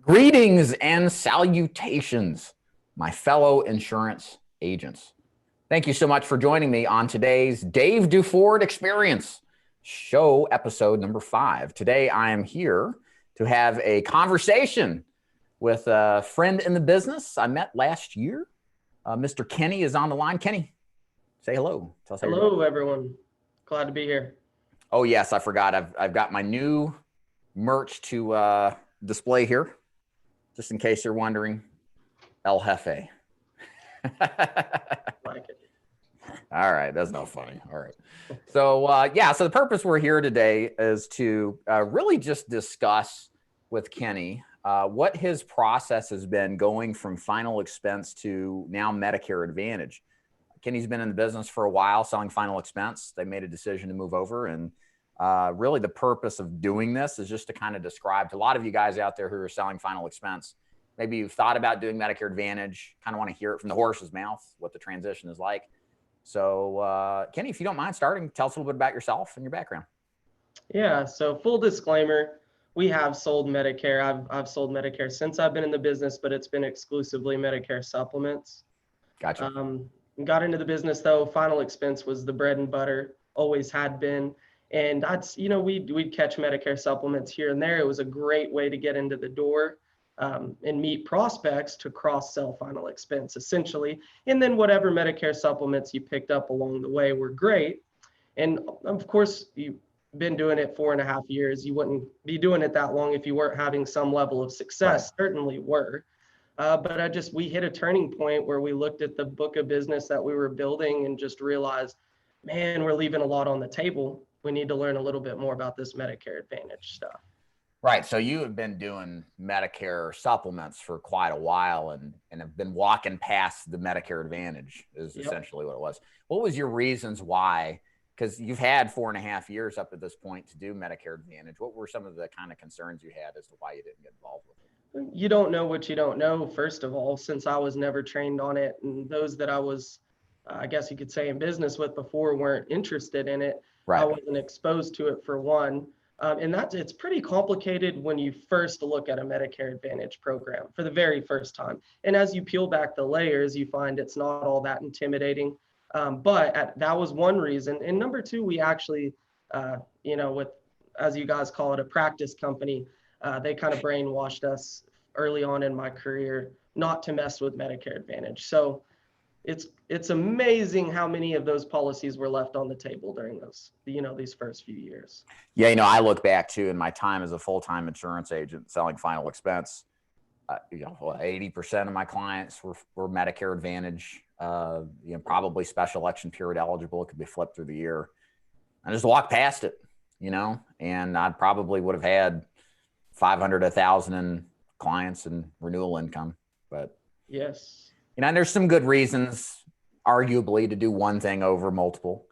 Greetings and salutations, my fellow insurance agents. Thank you so much for joining me on today's Dave Duford Experience show, episode number 5. Today, I am here to have a conversation with a friend in the business I met last year. Mr. Kenny is on the line. Kenny, say hello. Tell us hello, everyone. Glad to be here. Oh, yes, I forgot. I've got my new merch to display here. Just in case you're wondering, El Jefe. Like it. All right, that's not funny. All right. So so the purpose we're here today is to really just discuss with Kenny what his process has been going from final expense to now Medicare Advantage. Kenny's been in the business for a while selling final expense. They made a decision to move over, and really the purpose of doing this is just to kind of describe to a lot of you guys out there who are selling final expense. Maybe you've thought about doing Medicare Advantage, kind of want to hear it from the horse's mouth, what the transition is like. So Kenny, if you don't mind starting, tell us a little bit about yourself and your background. Yeah, so full disclaimer, we have sold Medicare. I've sold Medicare since I've been in the business, but it's been exclusively Medicare supplements. Gotcha. Got into the business though, final expense was the bread and butter, always had been. And we'd catch Medicare supplements here and there. It was a great way to get into the door and meet prospects to cross-sell final expense, essentially. And then whatever Medicare supplements you picked up along the way were great. And of course, you've been doing it 4.5 years. You wouldn't be doing it that long if you weren't having some level of success. Right. Certainly were. But we hit a turning point where we looked at the book of business that we were building and just realized, man, we're leaving a lot on the table. We need to learn a little bit more about this Medicare Advantage stuff. Right. So you have been doing Medicare supplements for quite a while and have been walking past the Medicare Advantage is essentially what it was. What was your reasons why? Because you've had 4.5 years up at this point to do Medicare Advantage. What were some of the kind of concerns you had as to why you didn't get involved with it? You don't know what you don't know, first of all, since I was never trained on it. And those that I was, I guess you could say, in business with before weren't interested in it. Right. I wasn't exposed to it for one. And it's pretty complicated when you first look at a Medicare Advantage program for the very first time. And as you peel back the layers, you find it's not all that intimidating. That was one reason. And number two, we actually, with, as you guys call it, a practice company, they kind of brainwashed us early on in my career not to mess with Medicare Advantage. So it's amazing how many of those policies were left on the table during those, these first few years. Yeah, I look back to in my time as a full-time insurance agent selling final expense, 80% of my clients were Medicare Advantage, probably special election period eligible. It could be flipped through the year. I just walked past it, and I probably would have had 500, 1,000 in clients and renewal income, but yes. And there's some good reasons, arguably, to do one thing over multiple.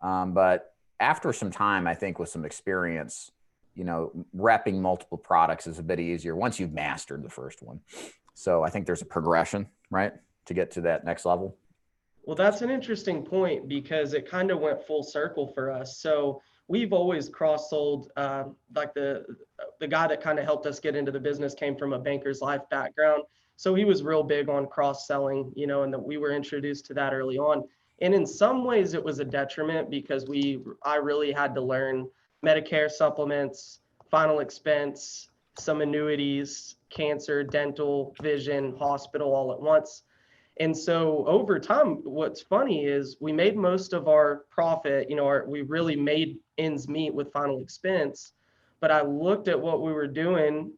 But after some time, I think with some experience, repping multiple products is a bit easier once you've mastered the first one. So I think there's a progression, right, to get to that next level. Well, that's an interesting point because it kind of went full circle for us. So we've always cross-sold, like the guy that kind of helped us get into the business came from a banker's life background. So he was real big on cross-selling, and that we were introduced to that early on. And in some ways it was a detriment because I really had to learn Medicare supplements, final expense, some annuities, cancer, dental, vision, hospital all at once. And so over time, what's funny is we made most of our profit, we really made ends meet with final expense. But I looked at what we were doing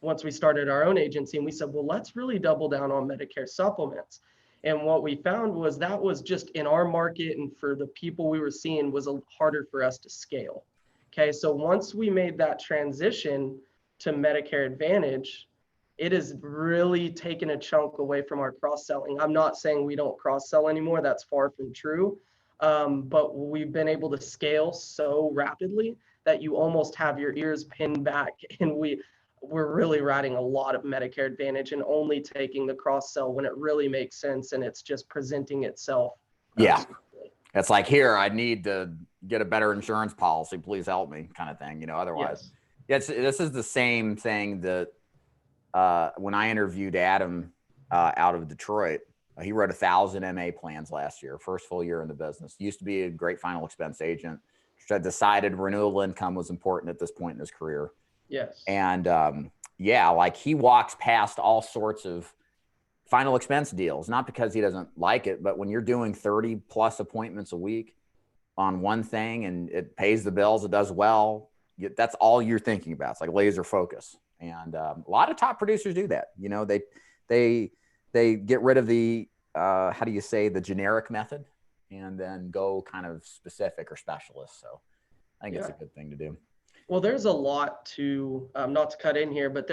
once we started our own agency, and we said, well, let's really double down on Medicare supplements. And what we found was that was just in our market and for the people we were seeing was harder for us to scale. Okay, so once we made that transition to Medicare Advantage, it has really taken a chunk away from our cross-selling. I'm not saying we don't cross-sell anymore. That's far from true. But we've been able to scale so rapidly that you almost have your ears pinned back. And we're really writing a lot of Medicare Advantage and only taking the cross-sell when it really makes sense and it's just presenting itself. Yeah. It's like, here, I need to get a better insurance policy. Please help me kind of thing, otherwise. Yes. This is the same thing that when I interviewed Adam out of Detroit, he wrote 1,000 MA plans last year, first full year in the business. Used to be a great final expense agent. Decided renewable income was important at this point in his career. Yes. And yeah, like he walks past all sorts of final expense deals, not because he doesn't like it, but when you're doing 30 plus appointments a week on one thing and it pays the bills, it does well, that's all you're thinking about. It's like laser focus. And a lot of top producers do that. You know, they get rid of the, how do you say, the generic method and then go kind of specific or specialist. So I think it's a good thing to do. Well, there's a lot to, not to cut in here, but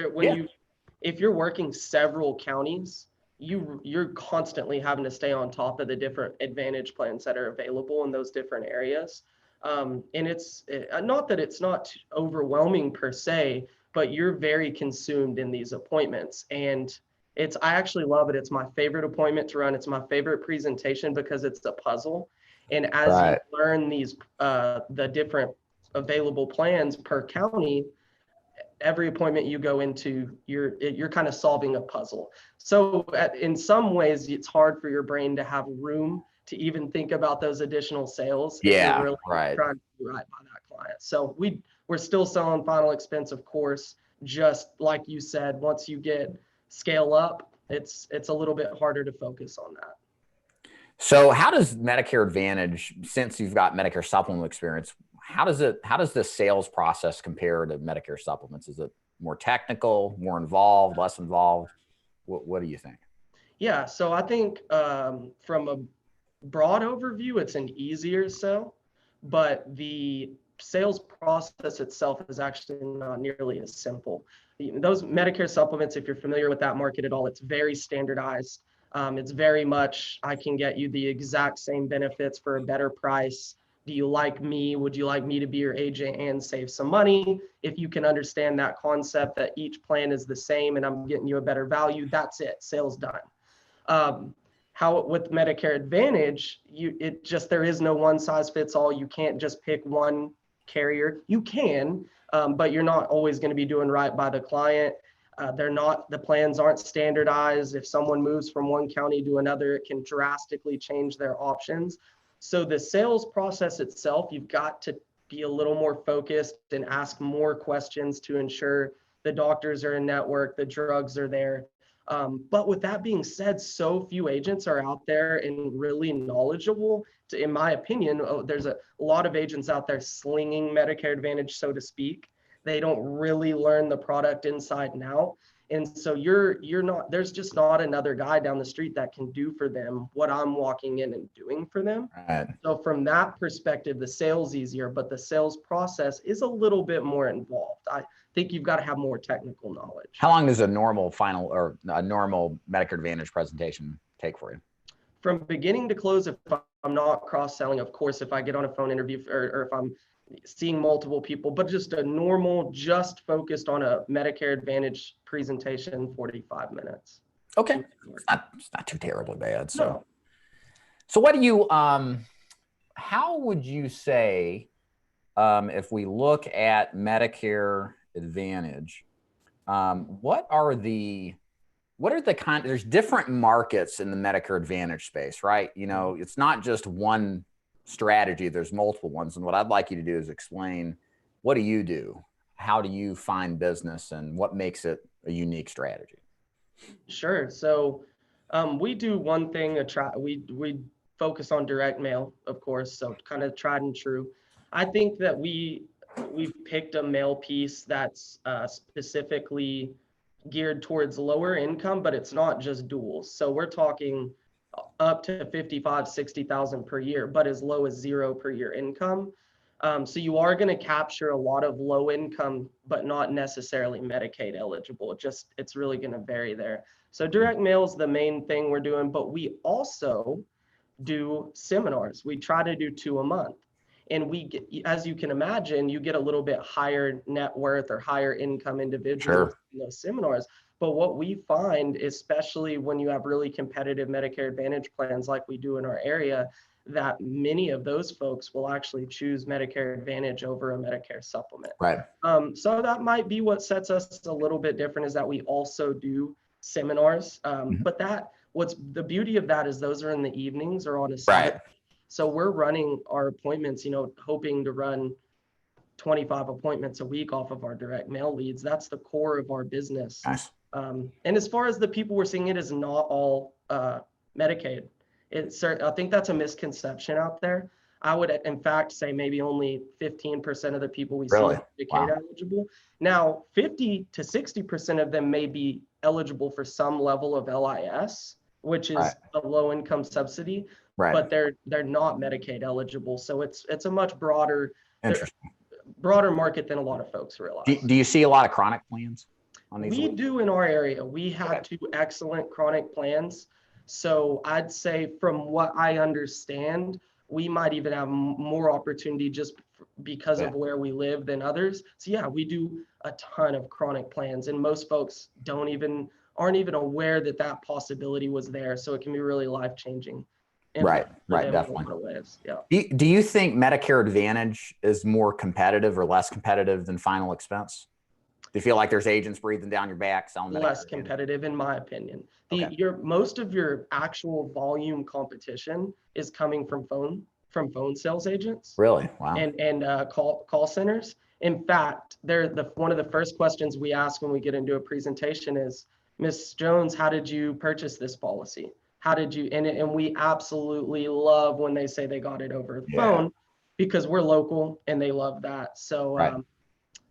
if you're working several counties, you're constantly having to stay on top of the different advantage plans that are available in those different areas. And it's not that it's not overwhelming per se, but you're very consumed in these appointments. And I actually love it. It's my favorite appointment to run. It's my favorite presentation because it's a puzzle. And as you learn these, the different available plans per county, every appointment you go into, you're kind of solving a puzzle. So in some ways, it's hard for your brain to have room to even think about those additional sales. If you're really trying to do right by that client. So we're still selling final expense, of course, just like you said, once you get scale up, it's a little bit harder to focus on that. So how does Medicare Advantage, since you've got Medicare supplement experience, how does the sales process compare to Medicare supplements? Is it more technical, more involved, less involved? What do you think? Yeah, so I think from a broad overview, it's an easier sell, but the sales process itself is actually not nearly as simple. Those Medicare supplements, if you're familiar with that market at all, it's very standardized. It's very much, I can get you the exact same benefits for a better price. Do you like me? Would you like me to be your agent and save some money? If you can understand that concept that each plan is the same and I'm getting you a better value, that's it, sales done. How with Medicare Advantage, there is no one size fits all. You can't just pick one carrier. You can, but you're not always going to be doing right by the client. The plans aren't standardized. If someone moves from one county to another, it can drastically change their options. So the sales process itself, you've got to be a little more focused and ask more questions to ensure the doctors are in network, the drugs are there. But with that being said, so few agents are out there and really knowledgeable. In my opinion, there's a lot of agents out there slinging Medicare Advantage, so to speak. They don't really learn the product inside and out. And so there's just not another guy down the street that can do for them what I'm walking in and doing for them. Right. So from that perspective, the sales easier, but the sales process is a little bit more involved. I think you've got to have more technical knowledge. How long does a normal Medicare Advantage presentation take for you? From beginning to close, if I'm not cross-selling, of course, if I get on a phone interview or if I'm seeing multiple people, but just a normal, just focused on a Medicare Advantage presentation, 45 minutes. Okay. It's not too terribly bad. So, no. So what do you, how would you say, if we look at Medicare Advantage, what are the there's different markets in the Medicare Advantage space, right? You know, it's not just one strategy, there's multiple ones. And what I'd like you to do is explain, what do you do? How do you find business and what makes it a unique strategy? Sure. So we do one thing, we focus on direct mail, of course, so kind of tried and true. I think that we've picked a mail piece that's specifically geared towards lower income, but it's not just duals. So we're talking up to 55, 60,000 per year, but as low as 0 per year income. So you are going to capture a lot of low income, but not necessarily Medicaid eligible. It's really going to vary there. So direct mail is the main thing we're doing, but we also do seminars. We try to do 2 a month. And we get, as you can imagine, you get a little bit higher net worth or higher income individuals in those seminars. But what we find, especially when you have really competitive Medicare Advantage plans like we do in our area, that many of those folks will actually choose Medicare Advantage over a Medicare supplement. Right. So that might be what sets us a little bit different, is that we also do seminars. But what's the beauty of that is those are in the evenings or on a Saturday. Right. So we're running our appointments, hoping to run 25 appointments a week off of our direct mail leads. That's the core of our business. Nice. And as far as the people we're seeing, it is not all Medicaid. I think that's a misconception out there. I would, in fact, say maybe only 15% of the people we see are Medicaid eligible. Now, 50 to 60% of them may be eligible for some level of LIS, which is a low-income subsidy, but they're not Medicaid eligible. So it's a much broader market than a lot of folks realize. Do you see a lot of chronic plans on these? We do in our area. We have 2 excellent chronic plans. So I'd say, from what I understand, we might even have more opportunity just because of where we live than others. So yeah, we do a ton of chronic plans, and most folks aren't even aware that possibility was there. So it can be really life-changing. Right, definitely. Yeah. Do you think Medicare Advantage is more competitive or less competitive than final expense? Do you feel like there's agents breathing down your back selling Medicare Less Advantage? competitive, in my opinion. Most of your actual volume competition is coming from phone sales agents. Really? Wow. And call centers. In fact, one of the first questions we ask when we get into a presentation is, Ms. Jones, how did you purchase this policy? How did you? And we absolutely love when they say they got it over the phone, because we're local and they love that. So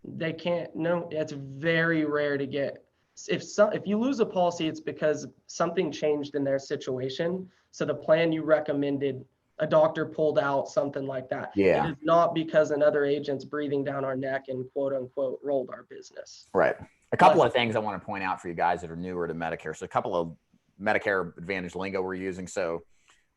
they can't. No, it's very rare to get. If you lose a policy, it's because something changed in their situation. So the plan you recommended, a doctor pulled out, something like that. Yeah. It is not because another agent's breathing down our neck and quote unquote rolled our business. Right. A couple of things I want to point out for you guys that are newer to Medicare. So a couple of Medicare Advantage lingo we're using. So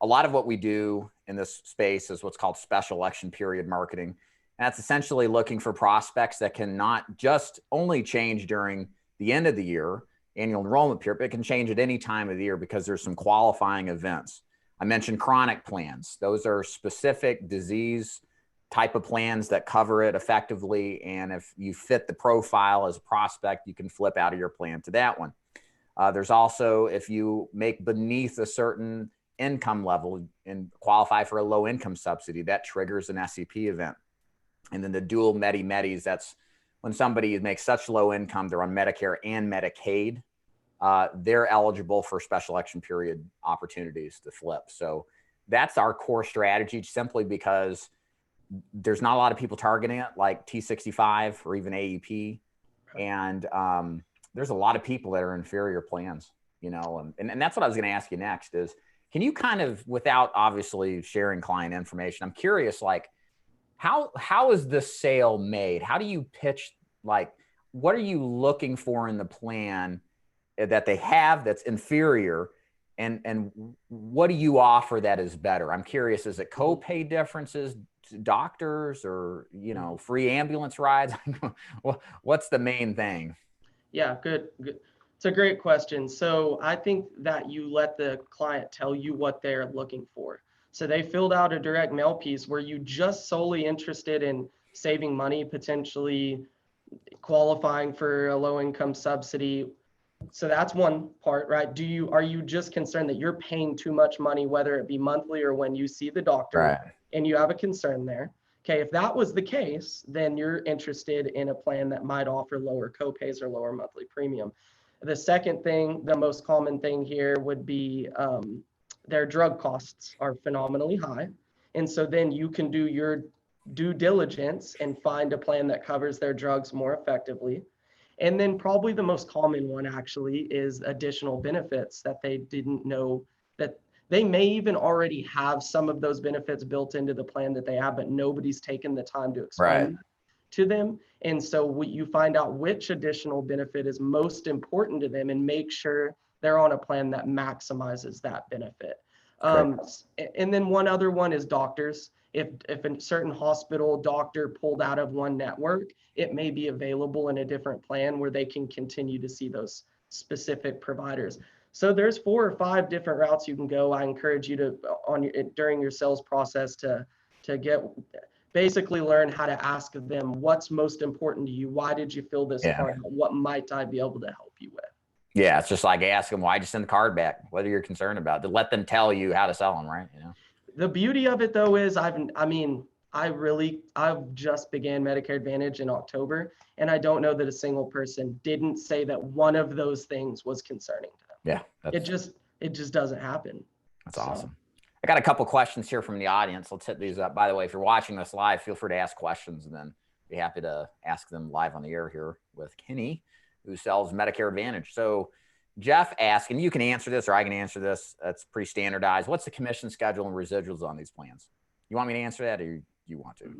a lot of what we do in this space is what's called special election period marketing. And that's essentially looking for prospects that can not just only change during the end of the year, annual enrollment period, but it can change at any time of the year because there's some qualifying events. I mentioned chronic plans. Those are specific disease type of plans that cover it effectively. And if you fit the profile as a prospect, you can flip out of your plan to that one. There's also, if you make beneath a certain income level and qualify for a low income subsidy, that triggers an SEP event. And then the dual Medis, that's when somebody makes such low income, they're on Medicare and Medicaid, they're eligible for special election period opportunities to flip. So that's our core strategy, simply because there's not a lot of people targeting it, like T65 or even AEP. And there's a lot of people that are inferior plans, and that's what I was going to ask you next is, can you kind of, without obviously sharing client information, I'm curious, like, how is this sale made? How do you pitch? Like, what are you looking for in the plan that they have that's inferior? And what do you offer that is better? I'm curious, is it copay differences, doctors, or, free ambulance rides? What's the main thing? Yeah, good. It's a great question. So I think that you let the client tell you what they're looking for. So they filled out a direct mail piece. Were you just solely interested in saving money, potentially qualifying for a low income subsidy? So that's one part, right? Are you just concerned that you're paying too much money, whether it be monthly or when you see the doctor, and you have a concern there? Okay, if that was the case, then you're interested in a plan that might offer lower copays or lower monthly premium. The second thing, the most common thing here would be their drug costs are phenomenally high. And so then you can do your due diligence and find a plan that covers their drugs more effectively. And then probably the most common one actually is additional benefits that they didn't know, that they may even already have some of those benefits built into the plan that they have, but nobody's taken the time to explain to them. And so you find out which additional benefit is most important to them and make sure they're on a plan that maximizes that benefit. And then one other one is doctors. If a certain hospital doctor pulled out of one network, it may be available in a different plan where they can continue to see those specific providers. So there's 4 or 5 different routes you can go. I encourage you to during your sales process to get basically learn how to ask them what's most important to you. Why did you fill this Yeah. card out? What might I be able to help you with? Yeah, it's just like ask them, why'd you send the card back? What are you concerned about? To let them tell you how to sell them, right? The beauty of it though is I've just began Medicare Advantage in October, and I don't know that a single person didn't say that one of those things was concerning to them. Yeah, It just doesn't happen. That's awesome. I got a couple questions here from the audience. Let's hit these up. By the way, if you're watching this live, feel free to ask questions, and then be happy to ask them live on the air here with Kenny, who sells Medicare Advantage. So Jeff asked, and you can answer this or I can answer this. That's pretty standardized. What's the commission schedule and residuals on these plans? You want me to answer that, or you want to?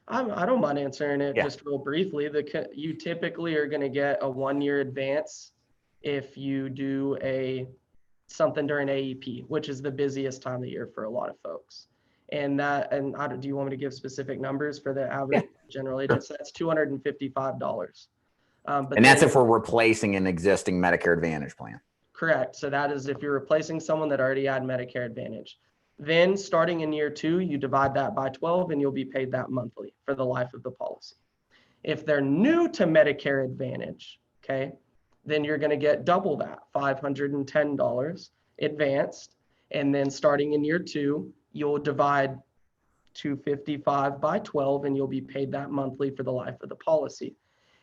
I don't mind answering it. Yeah. Just real briefly. You typically are going to get a 1-year advance if you do something during AEP, which is the busiest time of the year for a lot of folks. And do you want me to give specific numbers for the average general agent? So that's $255. And that's if we're replacing an existing Medicare Advantage plan. Correct. So that is if you're replacing someone that already had Medicare Advantage. Then starting in year 2, you divide that by 12 and you'll be paid that monthly for the life of the policy. If they're new to Medicare Advantage, okay, then you're going to get double that, $510 advanced. And then starting in year 2, you'll divide $255 by 12 and you'll be paid that monthly for the life of the policy.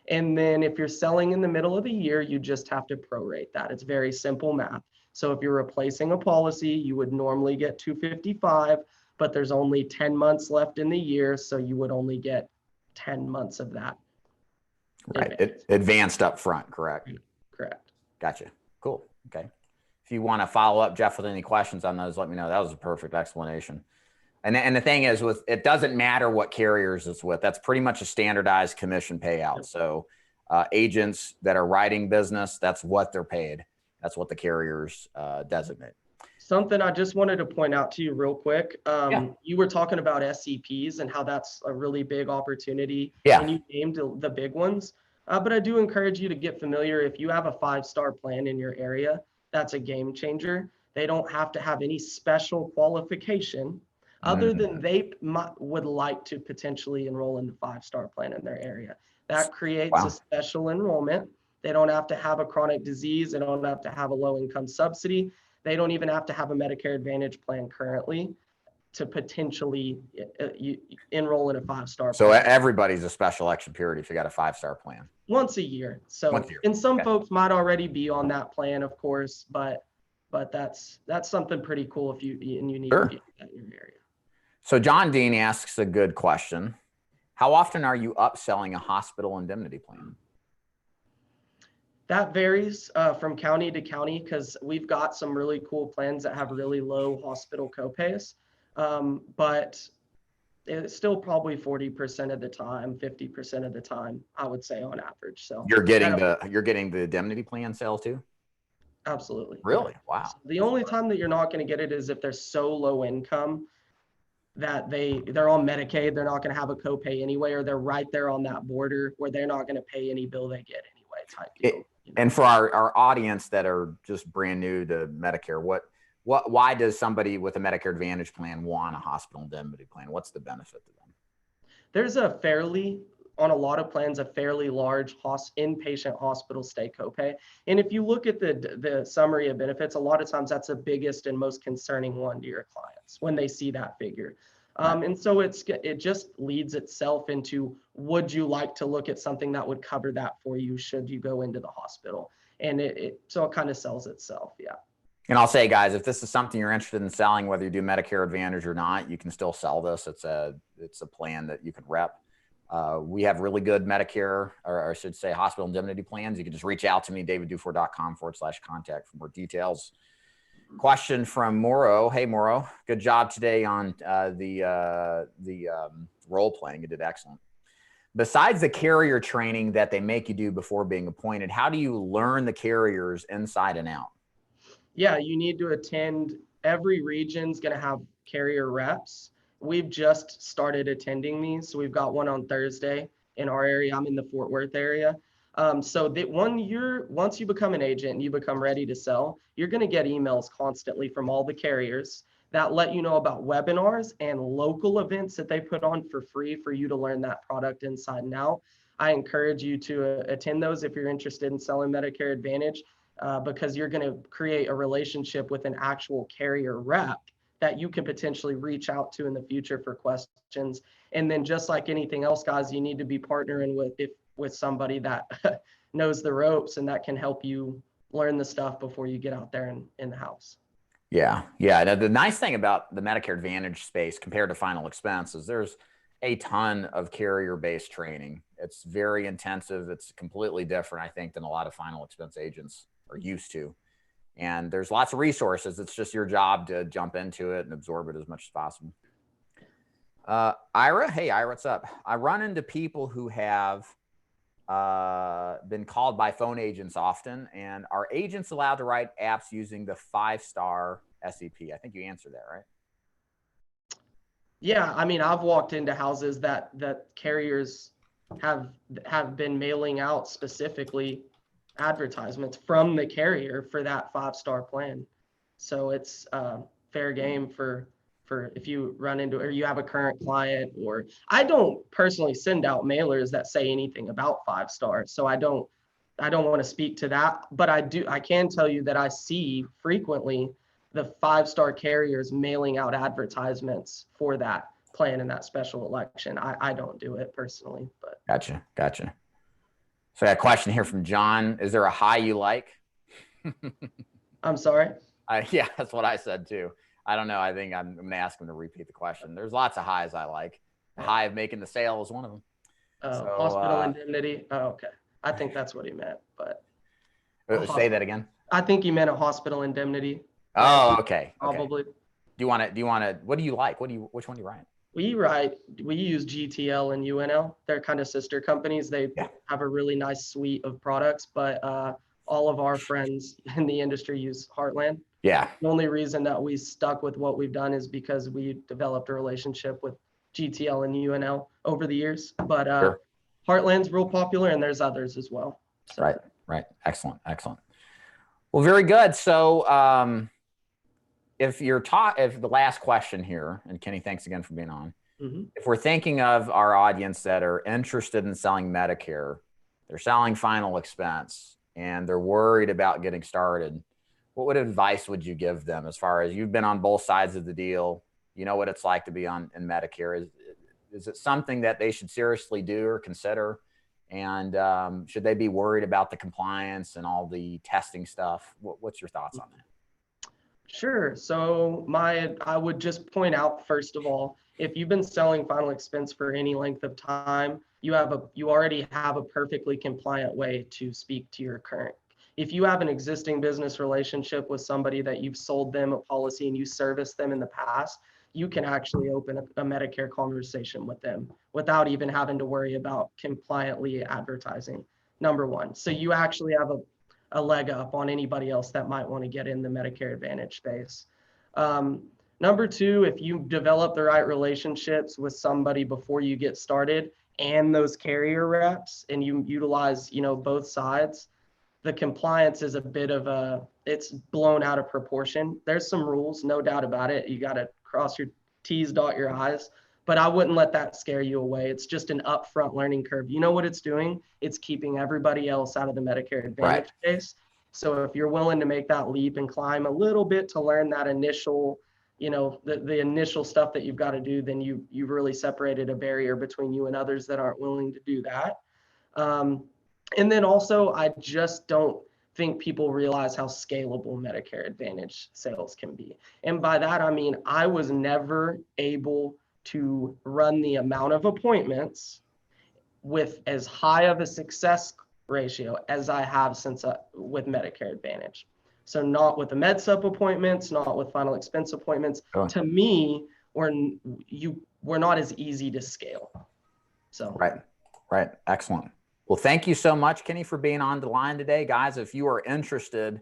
And then if you're selling in the middle of the year, you just have to prorate that. It's very simple math. So if you're replacing a policy, you would normally get $255, but there's only 10 months left in the year, so you would only get 10 months of that. Right. Advanced up front, correct? Correct. Gotcha. Cool. Okay. If you want to follow up, Jeff, with any questions on those, let me know. That was a perfect explanation. And the thing is, it doesn't matter what carriers it's with. That's pretty much a standardized commission payout. So agents that are writing business, that's what they're paid. That's what the carriers designate. Something I just wanted to point out to you real quick. You were talking about SCPs and how that's a really big opportunity. Yeah. And you named the big ones. But I do encourage you to get familiar. If you have a 5-star plan in your area, that's a game changer. They don't have to have any special qualification other than they would like to potentially enroll in the 5-star plan in their area. That creates a special enrollment. They don't have to have a chronic disease. They don't have to have a low-income subsidy. They don't even have to have a Medicare Advantage plan currently to potentially enroll in a 5-star plan. So everybody's a special election period if you got a 5-star plan. Once a year. So, and some folks might already be on that plan, of course, but that's something pretty cool if you need to be in your area. So John Dean asks a good question. How often are you upselling a hospital indemnity plan? That varies from county to county because we've got some really cool plans that have really low hospital copays, but it's still probably 40% of the time, 50% of the time, I would say on average. So you're getting the indemnity plan sale too? Absolutely. Really? Wow. So the only time that you're not going to get it is if they're so low income that they're on Medicaid, they're not going to have a copay anyway, or they're right there on that border where they're not going to pay any bill they get anyway type deal. And for our audience that are just brand new to Medicare, why does somebody with a Medicare Advantage plan want a hospital indemnity plan? What's the benefit to them? There's on a lot of plans, a fairly large inpatient hospital stay copay. And if you look at the summary of benefits, a lot of times that's the biggest and most concerning one to your clients when they see that figure. And so it just leads itself into, would you like to look at something that would cover that for you should you go into the hospital? And so it kind of sells itself. Yeah. And I'll say, guys, if this is something you're interested in selling, whether you do Medicare Advantage or not, you can still sell this. It's a plan that you can rep. We have really good Medicare, or I should say hospital indemnity plans. You can just reach out to me, davidduford.com/contact for more details. Question from Moro. Hey, Moro, good job today on the role playing. You did excellent. Besides the carrier training that they make you do before being appointed, how do you learn the carriers inside and out? Yeah, you need to attend. Every region's going to have carrier reps. We've just started attending these. So we've got one on Thursday in our area. I'm in the Fort Worth area. So that once you become an agent and you become ready to sell, you're going to get emails constantly from all the carriers that let you know about webinars and local events that they put on for free for you to learn that product inside and out. I encourage you to attend those if you're interested in selling Medicare Advantage, because you're going to create a relationship with an actual carrier rep that you can potentially reach out to in the future for questions. And then just like anything else, guys, you need to be partnering with somebody that knows the ropes and that can help you learn the stuff before you get out there in the house. Yeah. Yeah. Now, the nice thing about the Medicare Advantage space compared to final expense is there's a ton of carrier-based training. It's very intensive. It's completely different, I think, than a lot of final expense agents are used to. And there's lots of resources. It's just your job to jump into it and absorb it as much as possible. Ira, hey, Ira, what's up? I run into people who have been called by phone agents often, and are agents allowed to write apps using the 5-star SEP? I think you answered that, right? Yeah, I mean, I've walked into houses that carriers have been mailing out specifically advertisements from the carrier for that 5-star plan. So it's fair game for if you run into, or you have a current client, or I don't personally send out mailers that say anything about 5-star. So I don't want to speak to that, but I can tell you that I see frequently the 5-star carriers mailing out advertisements for that plan in that special election. I don't do it personally, but. Gotcha. So I got a question here from John. Is there a high you like? I'm sorry? Yeah, that's what I said too. I don't know. I think I'm going to ask him to repeat the question. There's lots of highs I like. The high of making the sale is one of them. Hospital indemnity. Oh, okay. I think that's what he meant, but. Say that again. I think he meant a hospital indemnity. Oh, okay. Probably. Do you want to, what do you like? Which one do you write? We use GTL and UNL. They're kind of sister companies. They have a really nice suite of products, but all of our friends in the industry use Heartland. Yeah. The only reason that we stuck with what we've done is because we developed a relationship with GTL and UNL over the years. But Sure. Heartland's real popular, and there's others as well. So. Right. Excellent. Well, very good. So if the last question here, and Kenny, thanks again for being on. Mm-hmm. If we're thinking of our audience that are interested in selling Medicare, they're selling final expense, and they're worried about getting started, what advice would you give them, as far as you've been on both sides of the deal? You know what it's like to be in Medicare. Is it something that they should seriously do or consider? And should they be worried about the compliance and all the testing stuff? What's your thoughts on that? Sure. So I would just point out, first of all, if you've been selling final expense for any length of time, you already have a perfectly compliant way to speak to your current. If you have an existing business relationship with somebody that you've sold them a policy and you serviced them in the past, you can actually open a Medicare conversation with them without even having to worry about compliantly advertising, number one. So you actually have a leg up on anybody else that might want to get in the Medicare Advantage space. Number two, if you develop the right relationships with somebody before you get started and those carrier reps, and you utilize, both sides, the compliance is it's blown out of proportion. There's some rules, no doubt about it. You got to cross your T's, dot your I's, but I wouldn't let that scare you away. It's just an upfront learning curve. You know what it's doing? It's keeping everybody else out of the Medicare Advantage space. So if you're willing to make that leap and climb a little bit to learn that initial, the initial stuff that you've got to do, then you've really separated a barrier between you and others that aren't willing to do that. And then also, I just don't think people realize how scalable Medicare Advantage sales can be. And by that, I mean, I was never able to run the amount of appointments with as high of a success ratio as I have with Medicare Advantage. So not with the MedSup appointments, not with final expense appointments. Sure. To me, we're not as easy to scale. So right. Excellent. Well, thank you so much, Kenny, for being on the line today. Guys, if you are interested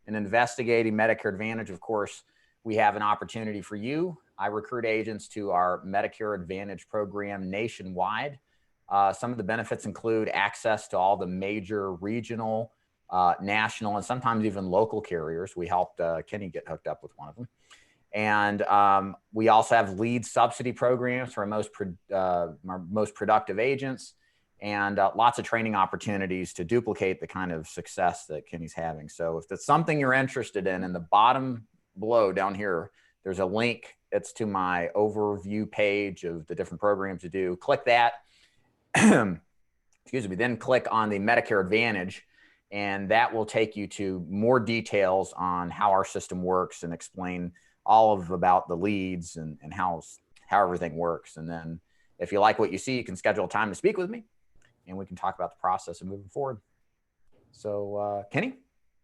in investigating Medicare Advantage, of course, we have an opportunity for you. I recruit agents to our Medicare Advantage program nationwide. Some of the benefits include access to all the major regional, national, and sometimes even local carriers. We helped Kenny get hooked up with one of them. And we also have lead subsidy programs for our most productive agents, and lots of training opportunities to duplicate the kind of success that Kenny's having. So if that's something you're interested in the bottom below down here, there's a link. It's to my overview page of the different programs to do. Click that. Excuse me. Then click on the Medicare Advantage, and that will take you to more details on how our system works and explain all about the leads and how everything works. And then if you like what you see, you can schedule a time to speak with me, and we can talk about the process of moving forward. So Kenny,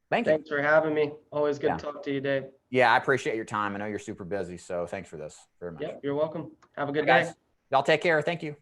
thank you. Thanks for having me. Always good to talk to you, Dave. Yeah, I appreciate your time. I know you're super busy, so thanks for this very much. Yep, you're welcome. Have a good Bye, day. guys. Y'all take care. Thank you.